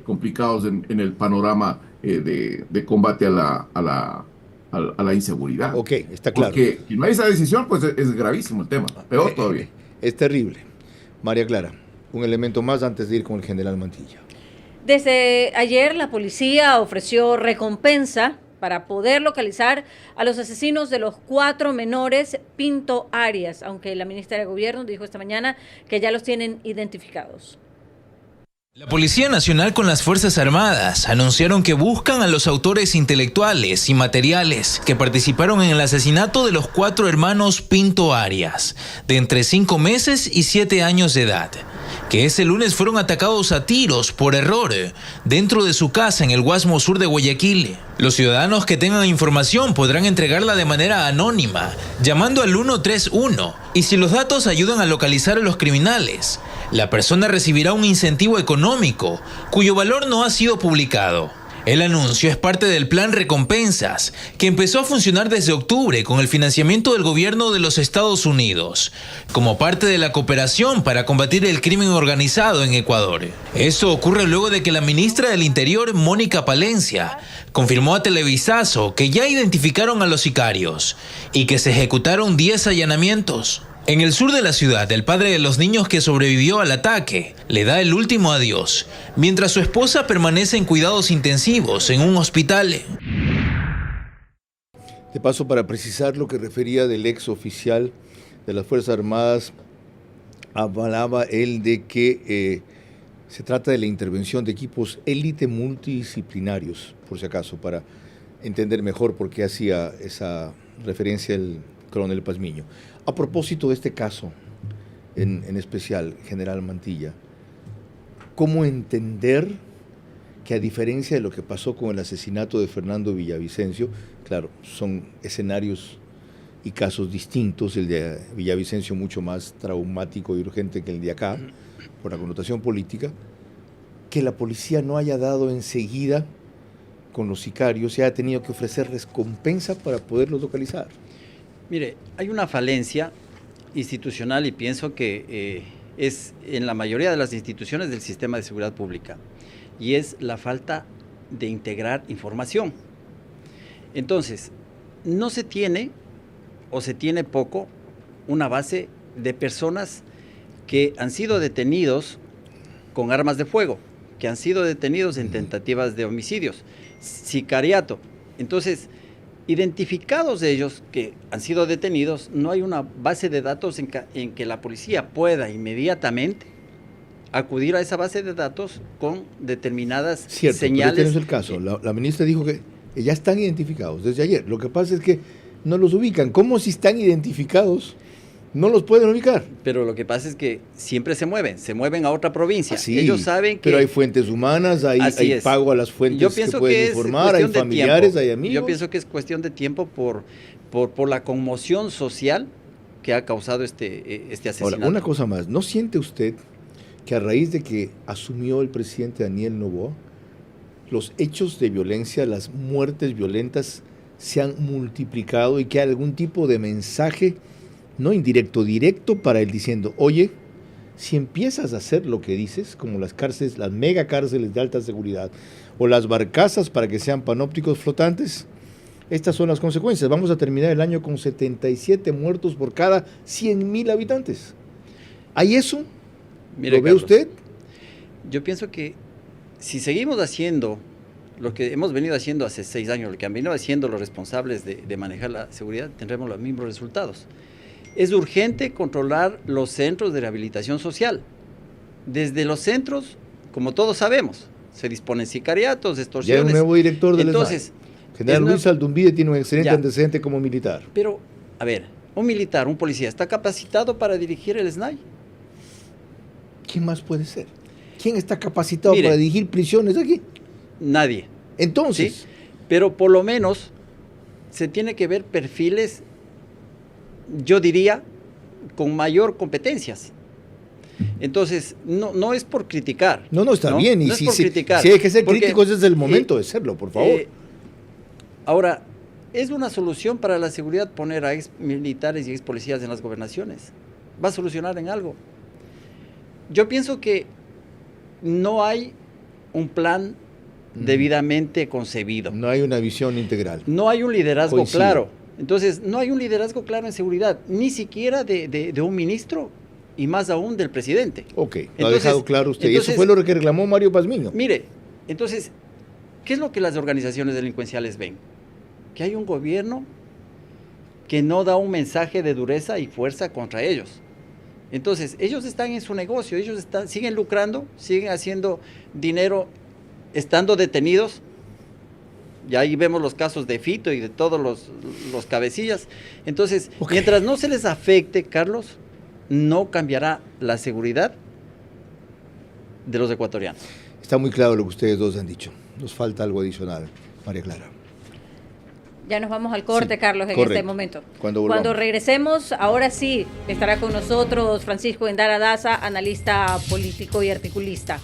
complicados en el panorama de combate a la inseguridad. Ok, está claro. Porque si no hay esa decisión, pues es gravísimo el tema, peor todavía. Es terrible. María Clara, un elemento más antes de ir con el general Mantilla. Desde ayer la policía ofreció recompensa para poder localizar a los asesinos de los 4 menores Pinto Arias, aunque la ministra de Gobierno dijo esta mañana que ya los tienen identificados. La Policía Nacional con las Fuerzas Armadas anunciaron que buscan a los autores intelectuales y materiales que participaron en el asesinato de los 4 hermanos Pinto Arias, de entre 5 meses y 7 años de edad, que ese lunes fueron atacados a tiros por error dentro de su casa en el Guasmo Sur de Guayaquil. Los ciudadanos que tengan información podrán entregarla de manera anónima, llamando al 131, y si los datos ayudan a localizar a los criminales, la persona recibirá un incentivo económico, cuyo valor no ha sido publicado. El anuncio es parte del plan Recompensas, que empezó a funcionar desde octubre con el financiamiento del gobierno de los Estados Unidos, como parte de la cooperación para combatir el crimen organizado en Ecuador. Esto ocurre luego de que la ministra del Interior, Mónica Palencia, confirmó a Televisazo que ya identificaron a los sicarios y que se ejecutaron 10 allanamientos. En el sur de la ciudad, el padre de los niños que sobrevivió al ataque le da el último adiós, mientras su esposa permanece en cuidados intensivos en un hospital. De paso, para precisar lo que refería del ex oficial de las Fuerzas Armadas, avalaba él de que se trata de la intervención de equipos élite multidisciplinarios, por si acaso, para entender mejor por qué hacía esa referencia el coronel Pazmiño. A propósito de este caso, en especial, general Mantilla, ¿cómo entender que, a diferencia de lo que pasó con el asesinato de Fernando Villavicencio, claro, son escenarios y casos distintos, el de Villavicencio mucho más traumático y urgente que el de acá, por la connotación política, que la policía no haya dado enseguida con los sicarios y haya tenido que ofrecer recompensa para poderlos localizar? Mire, hay una falencia institucional y pienso que es en la mayoría de las instituciones del sistema de seguridad pública, y es la falta de integrar información. Entonces, no se tiene o se tiene poco una base de personas que han sido detenidos con armas de fuego, que han sido detenidos en tentativas de homicidios, sicariato. Entonces, identificados de ellos que han sido detenidos, no hay una base de datos en que la policía pueda inmediatamente acudir a esa base de datos con determinadas señales. Pero este no es el caso. La ministra dijo que ya están identificados desde ayer. Lo que pasa es que no los ubican. ¿Cómo si están identificados no los pueden ubicar? Pero lo que pasa es que siempre se mueven a otra provincia. Sí, ellos saben que... Pero hay fuentes humanas, hay pago a las fuentes que pueden informar, hay familiares, hay amigos. Yo pienso que es cuestión de tiempo por la conmoción social que ha causado este asesinato. Ahora, una cosa más, ¿no siente usted que a raíz de que asumió el presidente Daniel Noboa, los hechos de violencia, las muertes violentas se han multiplicado y que hay algún tipo de mensaje, no indirecto, directo para él diciendo, oye, si empiezas a hacer lo que dices, como las cárceles, las mega cárceles de alta seguridad, o las barcazas para que sean panópticos flotantes, estas son las consecuencias. Vamos a terminar el año con 77 muertos por cada 100.000 habitantes. ¿Hay eso? Mire, ¿Lo ve Carlos, usted? Yo pienso que si seguimos haciendo lo que hemos venido haciendo hace 6 años, lo que han venido haciendo los responsables de manejar la seguridad, tendremos los mismos resultados. Es urgente controlar los centros de rehabilitación social. Desde los centros, como todos sabemos, se disponen sicariatos, extorsiones. Ya hay un nuevo director del Entonces, General Luis Aldumbide tiene un excelente antecedente como militar. Pero, a ver, un militar, un policía, ¿está capacitado para dirigir el SNAI? ¿Quién más puede ser? ¿Quién está capacitado para dirigir prisiones aquí? Nadie. Entonces. ¿Sí? Pero por lo menos se tiene que ver perfiles, yo diría, con mayor competencias. Entonces, no es por criticar. No, está bien. Y no si, es por criticar. Si hay que ser críticos, es el momento de serlo, por favor. Ahora, ¿es una solución para la seguridad poner a ex militares y ex policías en las gobernaciones? ¿Va a solucionar en algo? Yo pienso que no hay un plan debidamente concebido. No hay una visión integral. No hay un liderazgo Coincido. claro. Entonces, no hay un liderazgo claro en seguridad, ni siquiera de un ministro y más aún del presidente. Ok, lo ha dejado claro usted. Y eso fue lo que reclamó Mario Pazmiño. Mire, entonces, ¿qué es lo que las organizaciones delincuenciales ven? Que hay un gobierno que no da un mensaje de dureza y fuerza contra ellos. Entonces, ellos están en su negocio, ellos siguen lucrando, siguen haciendo dinero estando detenidos. Y ahí vemos los casos de Fito y de todos los cabecillas. Entonces, mientras no se les afecte, Carlos, no cambiará la seguridad de los ecuatorianos. Está muy claro lo que ustedes dos han dicho. Nos falta algo adicional, María Clara. Ya nos vamos al corte, Sí, Carlos, en correcto. este momento. Cuando regresemos, ahora sí, estará con nosotros Francisco Endara Daza, analista político y articulista.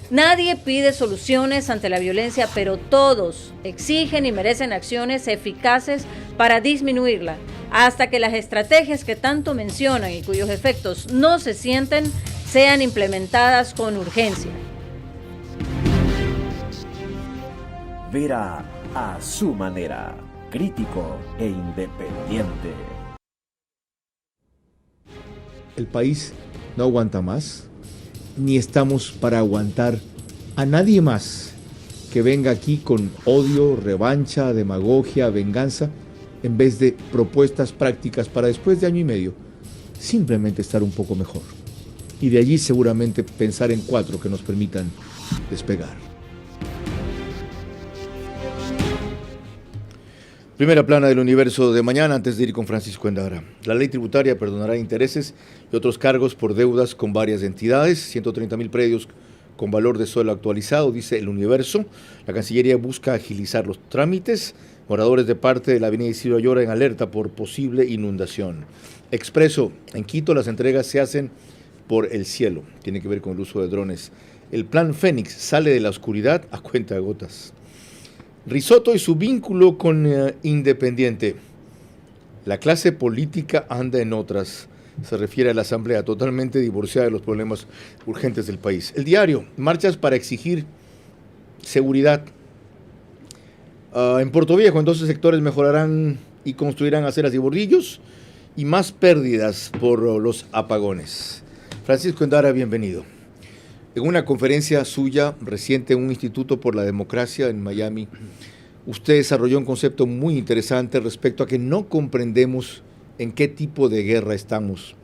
Nadie pide soluciones ante la violencia, pero todos exigen y merecen acciones eficaces para disminuirla, hasta que las estrategias que tanto mencionan y cuyos efectos no se sienten, sean implementadas con urgencia. Vera a su manera, crítico e independiente. El país no aguanta más, ni estamos para aguantar a nadie más que venga aquí con odio, revancha, demagogia, venganza, en vez de propuestas prácticas para después de año y medio, simplemente estar un poco mejor. Y de allí seguramente pensar en 4 que nos permitan despegar. Primera plana del Universo de mañana, antes de ir con Francisco Endara. La ley tributaria perdonará intereses y otros cargos por deudas con varias entidades. 130.000 predios con valor de suelo actualizado, dice el Universo. La Cancillería busca agilizar los trámites. Moradores de parte de la avenida Isidro Ayora en alerta por posible inundación. Expreso, en Quito las entregas se hacen por el cielo. Tiene que ver con el uso de drones. El plan Fénix sale de la oscuridad a cuenta de gotas. Risotto y su vínculo con Independiente. La clase política anda en otras. Se refiere a la Asamblea, totalmente divorciada de los problemas urgentes del país. El Diario, marchas para exigir seguridad. En Puerto Viejo, entonces, sectores mejorarán y construirán aceras y bordillos y más pérdidas por los apagones. Francisco Endara, bienvenido. En una conferencia suya reciente en un Instituto por la Democracia en Miami, usted desarrolló un concepto muy interesante respecto a que no comprendemos en qué tipo de guerra estamos.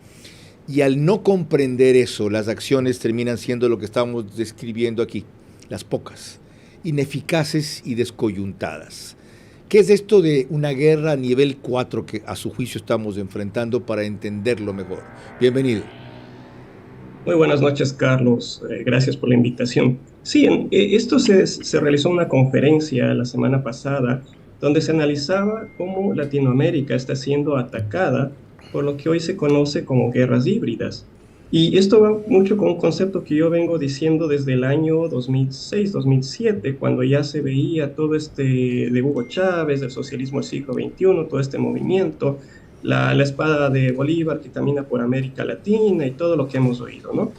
Y al no comprender eso, las acciones terminan siendo lo que estamos describiendo aquí, las pocas, ineficaces y descoyuntadas. ¿Qué es esto de una guerra a nivel 4 que a su juicio estamos enfrentando para entenderlo mejor? Bienvenido. Muy buenas noches, Carlos. Gracias por la invitación. Sí, esto se realizó una conferencia la semana pasada donde se analizaba cómo Latinoamérica está siendo atacada por lo que hoy se conoce como guerras híbridas. Y esto va mucho con un concepto que yo vengo diciendo desde el año 2006-2007, cuando ya se veía todo de Hugo Chávez, del socialismo del siglo XXI, todo este movimiento, la espada de Bolívar que camina por América Latina y todo lo que hemos oído, ¿no?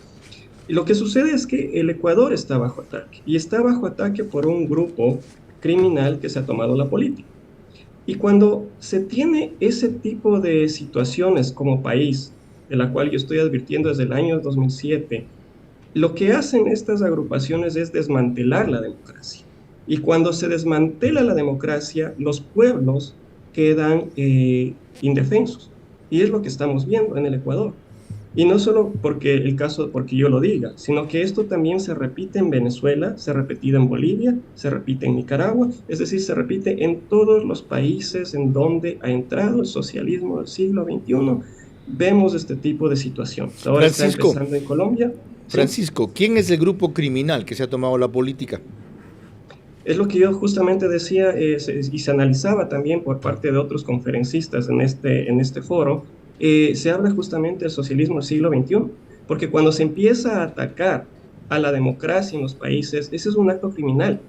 Y lo que sucede es que el Ecuador está bajo ataque, y está bajo ataque por un grupo criminal que se ha tomado la política. Y cuando se tiene ese tipo de situaciones como país, de la cual yo estoy advirtiendo desde el año 2007, lo que hacen estas agrupaciones es desmantelar la democracia. Y cuando se desmantela la democracia, los pueblos quedan indefensos. Y es lo que estamos viendo en el Ecuador. Y no solo porque yo lo diga, sino que esto también se repite en Venezuela, se ha repetido en Bolivia, se repite en Nicaragua, es decir, se repite en todos los países en donde ha entrado el socialismo del siglo XXI. Vemos este tipo de situaciones. Ahora está empezando en Colombia. Francisco, ¿sí? ¿Quién es el grupo criminal que se ha tomado la política? Es lo que yo justamente decía y se analizaba también por parte de otros conferencistas en este foro. Se habla justamente del socialismo del siglo XXI, porque cuando se empieza a atacar a la democracia en los países, ese es un acto criminal.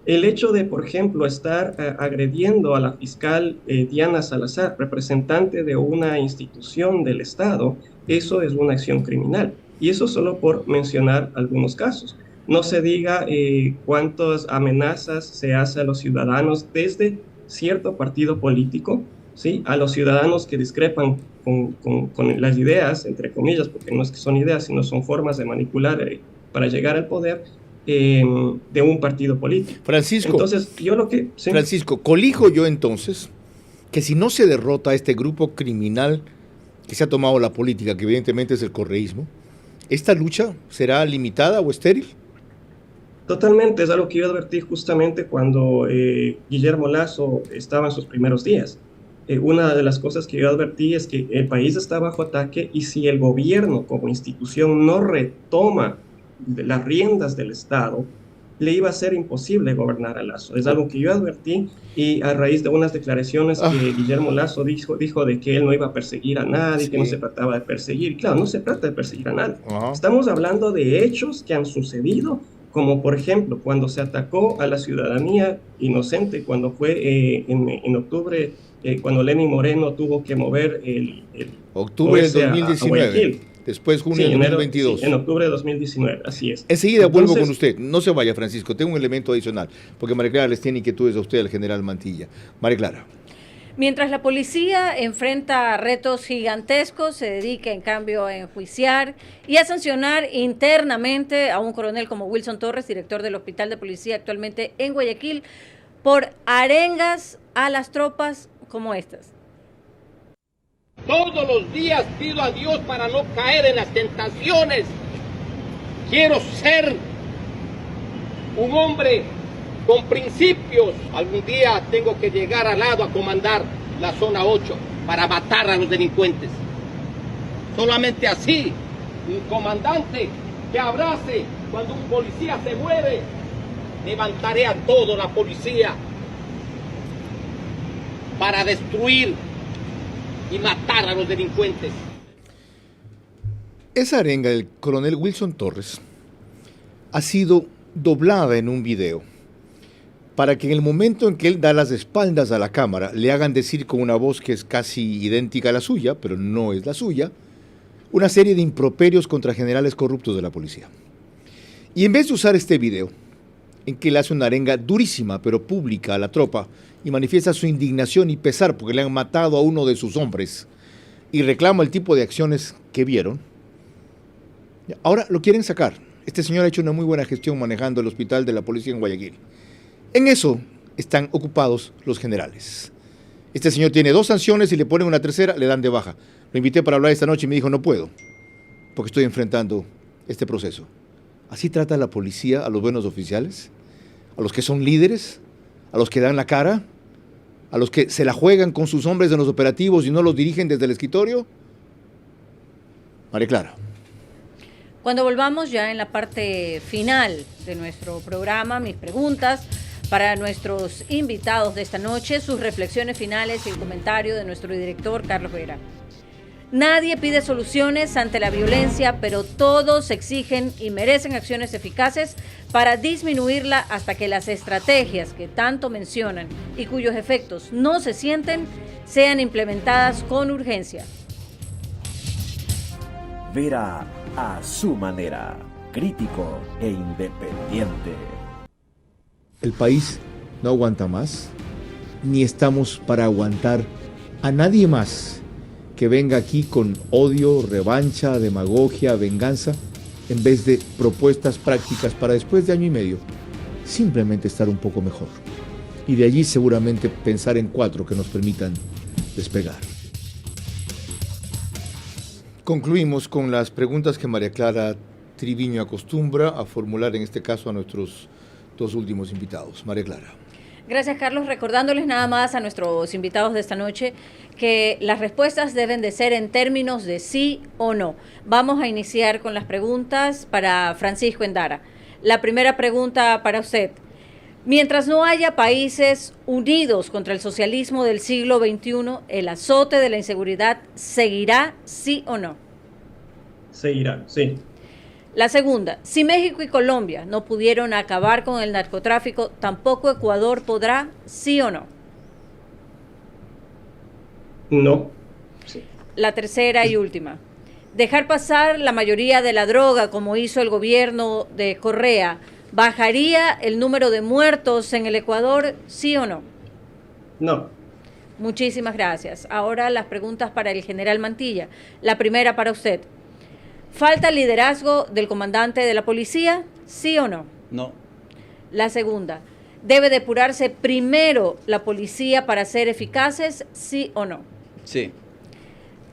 El hecho de, por ejemplo, estar agrediendo a la fiscal Diana Salazar, representante de una institución del Estado, eso es una acción criminal. Y eso solo por mencionar algunos casos. No se diga cuántas amenazas se hace a los ciudadanos desde cierto partido político, ¿sí? A los ciudadanos que discrepan con las ideas, entre comillas, porque no es que son ideas, sino son formas de manipular para llegar al poder de un partido político. Francisco, entonces, ¿sí? Francisco, colijo yo entonces que si no se derrota a este grupo criminal que se ha tomado la política, que evidentemente es el correísmo, ¿esta lucha será limitada o estéril? Totalmente, es algo que yo advertí justamente cuando Guillermo Lasso estaba en sus primeros días. Una de las cosas que yo advertí es que el país está bajo ataque y si el gobierno como institución no retoma las riendas del Estado, le iba a ser imposible gobernar a Lasso. Es algo que yo advertí y a raíz de unas declaraciones que Guillermo Lasso dijo de que él no iba a perseguir a nadie, que no se trataba de perseguir. Claro, no se trata de perseguir a nadie. Estamos hablando de hechos que han sucedido, como por ejemplo cuando se atacó a la ciudadanía inocente, cuando fue en octubre, cuando Lenín Moreno tuvo que mover octubre del 2019, después junio de 2022. En octubre de 2019, así es. Enseguida vuelvo con usted, no se vaya Francisco, tengo un elemento adicional, porque María Clara les tiene inquietudes a usted, al general Mantilla. María Clara. Mientras la policía enfrenta retos gigantescos, se dedica en cambio a enjuiciar y a sancionar internamente a un coronel como Wilson Torres, director del Hospital de Policía actualmente en Guayaquil, por arengas a las tropas como estas. Todos los días pido a Dios para no caer en las tentaciones. Quiero ser un hombre con principios. Algún día tengo que llegar al lado a comandar la zona 8 para matar a los delincuentes. Solamente así, un comandante que abrace cuando un policía se muere, levantaré a toda la policía para destruir y matar a los delincuentes. Esa arenga del coronel Wilson Torres ha sido doblada en un video para que en el momento en que él da las espaldas a la cámara le hagan decir con una voz que es casi idéntica a la suya, pero no es la suya, una serie de improperios contra generales corruptos de la policía. Y en vez de usar este video, en que le hace una arenga durísima pero pública a la tropa y manifiesta su indignación y pesar porque le han matado a uno de sus hombres y reclama el tipo de acciones que vieron, ahora lo quieren sacar. Este señor ha hecho una muy buena gestión manejando el hospital de la policía en Guayaquil. En eso están ocupados los generales. Este señor tiene 2 sanciones y le ponen una tercera, le dan de baja. Lo invité para hablar esta noche y me dijo no puedo, porque estoy enfrentando este proceso. ¿Así trata la policía a los buenos oficiales? ¿A los que son líderes? ¿A los que dan la cara? ¿A los que se la juegan con sus hombres en los operativos y no los dirigen desde el escritorio? María Clara. Cuando volvamos ya en la parte final de nuestro programa, mis preguntas para nuestros invitados de esta noche, sus reflexiones finales y el comentario de nuestro director Carlos Vera. Nadie pide soluciones ante la violencia, pero todos exigen y merecen acciones eficaces para disminuirla hasta que las estrategias que tanto mencionan y cuyos efectos no se sienten sean implementadas con urgencia. Vera a su manera, crítico e independiente. El país no aguanta más, ni estamos para aguantar a nadie más que venga aquí con odio, revancha, demagogia, venganza, en vez de propuestas prácticas para después de año y medio, simplemente estar un poco mejor. Y de allí seguramente pensar en 4 que nos permitan despegar. Concluimos con las preguntas que María Clara Triviño acostumbra a formular en este caso a nuestros 2 últimos invitados. María Clara. Gracias, Carlos. Recordándoles nada más a nuestros invitados de esta noche que las respuestas deben de ser en términos de sí o no. Vamos a iniciar con las preguntas para Francisco Endara. La primera pregunta para usted. Mientras no haya países unidos contra el socialismo del siglo XXI, ¿el azote de la inseguridad seguirá, sí o no? Seguirá, sí. La segunda, si México y Colombia no pudieron acabar con el narcotráfico, ¿tampoco Ecuador podrá, sí o no? No. Sí. La tercera y última, dejar pasar la mayoría de la droga, como hizo el gobierno de Correa, ¿bajaría el número de muertos en el Ecuador, sí o no? No. Muchísimas gracias. Ahora las preguntas para el general Mantilla. La primera para usted. ¿Falta liderazgo del comandante de la policía, sí o no? No. La segunda. ¿Debe depurarse primero la policía para ser eficaces, sí o no? Sí.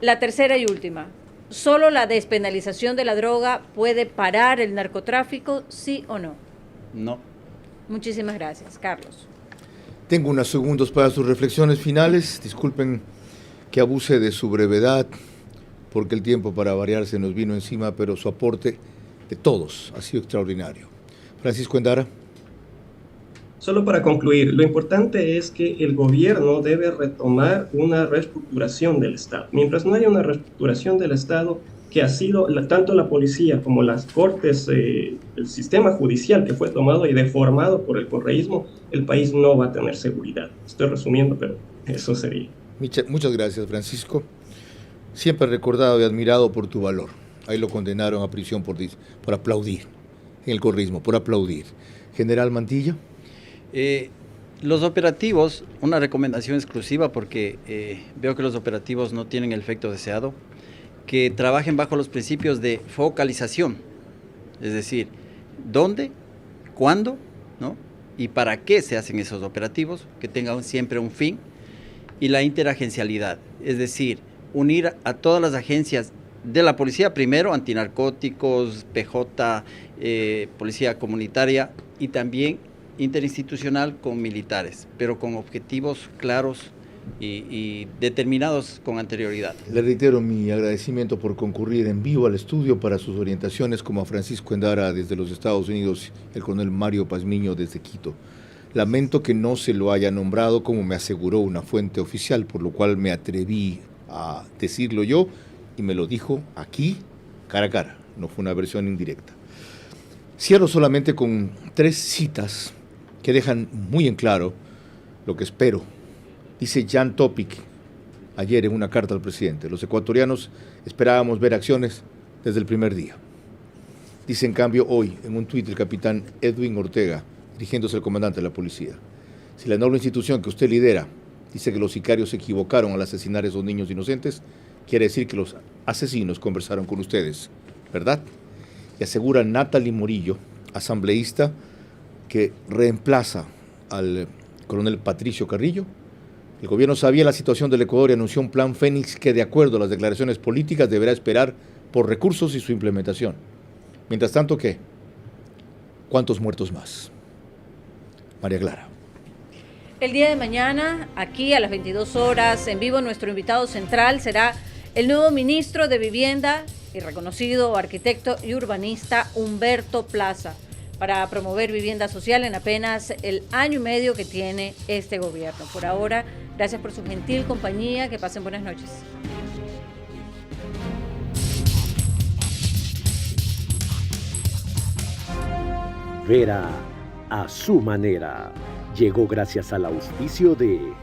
La tercera y última. ¿Solo la despenalización de la droga puede parar el narcotráfico, sí o no? No. Muchísimas gracias. Carlos. Tengo unos segundos para sus reflexiones finales. Disculpen que abuse de su brevedad, porque el tiempo para variar se nos vino encima, pero su aporte de todos ha sido extraordinario. Francisco Endara. Solo para concluir, lo importante es que el gobierno debe retomar una reestructuración del Estado. Mientras no haya una reestructuración del Estado, que ha sido tanto la policía como las cortes, el sistema judicial que fue tomado y deformado por el correísmo, el país no va a tener seguridad. Estoy resumiendo, pero eso sería. Muchas gracias, Francisco. Siempre recordado y admirado por tu valor. Ahí lo condenaron a prisión por aplaudir, en el correísmo, por aplaudir. General Mantilla. Los operativos, una recomendación exclusiva porque veo que los operativos no tienen el efecto deseado, que trabajen bajo los principios de focalización, es decir, dónde, cuándo, ¿no? Y para qué se hacen esos operativos, que tengan siempre un fin, y la interagencialidad, es decir, unir a todas las agencias de la policía, primero antinarcóticos, PJ, policía comunitaria y también interinstitucional con militares, pero con objetivos claros y determinados con anterioridad. Le reitero mi agradecimiento por concurrir en vivo al estudio, para sus orientaciones, como a Francisco Endara desde los Estados Unidos, el coronel Mario Pazmiño desde Quito. Lamento que no se lo haya nombrado, como me aseguró una fuente oficial, por lo cual me atreví a decirlo yo, y me lo dijo aquí, cara a cara, no fue una versión indirecta. Cierro solamente con 3 citas que dejan muy en claro lo que espero. Dice Jan Topic ayer en una carta al presidente: los ecuatorianos esperábamos ver acciones desde el primer día. Dice en cambio hoy en un tuit el capitán Edwin Ortega, dirigiéndose al comandante de la policía: si la enorme institución que usted lidera dice que los sicarios se equivocaron al asesinar a esos niños inocentes, quiere decir que los asesinos conversaron con ustedes, ¿verdad? Y asegura Natalie Morillo, asambleísta, que reemplaza al coronel Patricio Carrillo: el gobierno sabía la situación del Ecuador y anunció un plan Fénix que, de acuerdo a las declaraciones políticas, deberá esperar por recursos y su implementación. Mientras tanto, ¿qué? ¿Cuántos muertos más? María Clara. El día de mañana, aquí a las 22 horas, en vivo, nuestro invitado central será el nuevo ministro de Vivienda y reconocido arquitecto y urbanista Humberto Plaza, para promover vivienda social en apenas el año y medio que tiene este gobierno. Por ahora, gracias por su gentil compañía, que pasen buenas noches. Vera a su manera. Llegó gracias al auspicio de